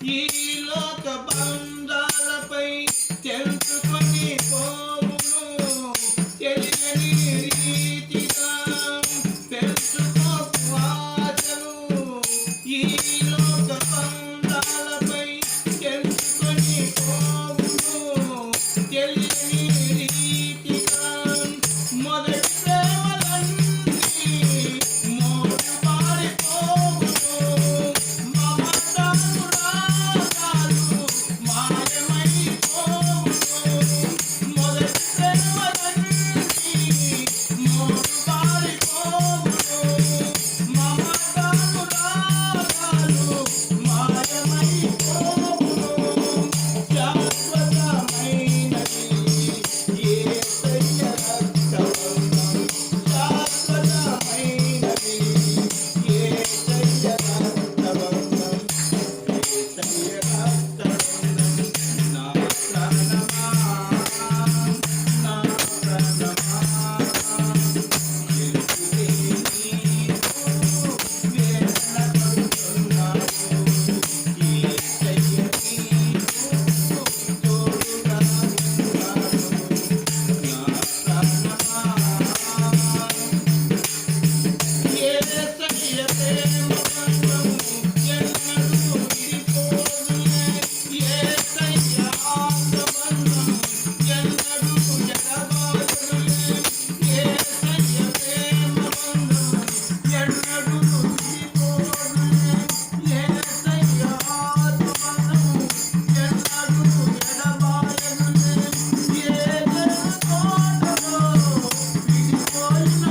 ఈ లోక బంధాలపై తెలుసుకొని పోవును తెలియని రీతిగా తెలుసుకోకు ఆశలు ఈ లోక బంధాలపై తెలుసుకొని పోవును తెలియని రీతిగా మొదటి ప్రేమలన్నీ మోడు పారిపోవును మమతాను రాగాలు మాయమైపోవును మొదటి ప్రేమలన్నీ మోడు పారిపోవును మమతాను రాగాలు మాయమైపోవును శాశ్వతమైనది యేసయ్య రక్తబంధం శాశ్వతమైనది యేసయ్య రక్తబంధం యేసయ్య రక్తబంధం నా ప్రాణమా నా ప్రాణమా ఎందుకే నీవు వేదన పడుతున్నావు యేసయ్య నీవు తోడుగా ఉన్నాడు నా ప్రాణమా యేసయ్య ప్రేమ బంధం ఎన్నడూ విడిపోదులే యేసయ్య ఆత్మబంధం ఎన్నడూ ఎడబాయుడులే యేసయ్య ప్రేమ బంధం ఎన్నడూ విడిపోదులే యేసయ్య ఆత్మబంధం ఎన్నడూ ఎడబాయుడులే యేసయ్య తోటలో విడిపోయిన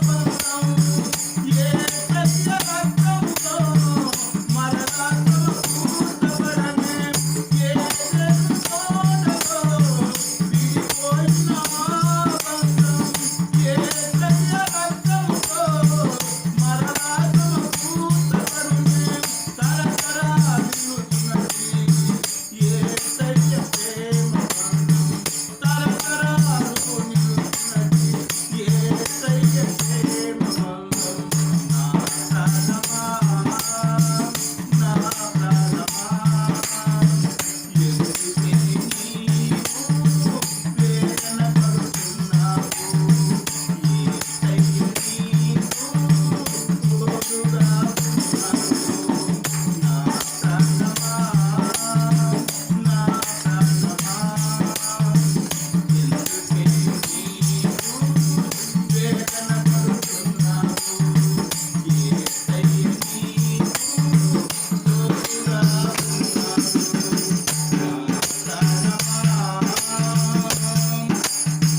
బంధం యేసయ్య రక్తంతో మరలా సమకూర్చబడనే యేసయ్య తోటలో విడిపోయిన బంధం యేసయ్య రక్తంతో మరలా సమకూర్చబడునే తరతరాలు నిలుచున్నది యేసయ్య ప్రేమ బంధం తరతరాలు నిలుచున్నది యేసయ్య ప్రేమ బంధం నా ప్రాణమా నా ప్రాణమా ఎందుకే నీవు వేదన పడుతున్నావు యేసయ్య నీవు తోడుగా ఉన్నాడు నా ప్రాణమా నా ప్రాణమా ఎందుకే నీవు వేదన పడుతున్నావు యేసయ్య నీవు తోడుగా ఉన్నాడు నా ప్రాణమా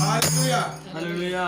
హల్లెలూయా హల్లెలూయా.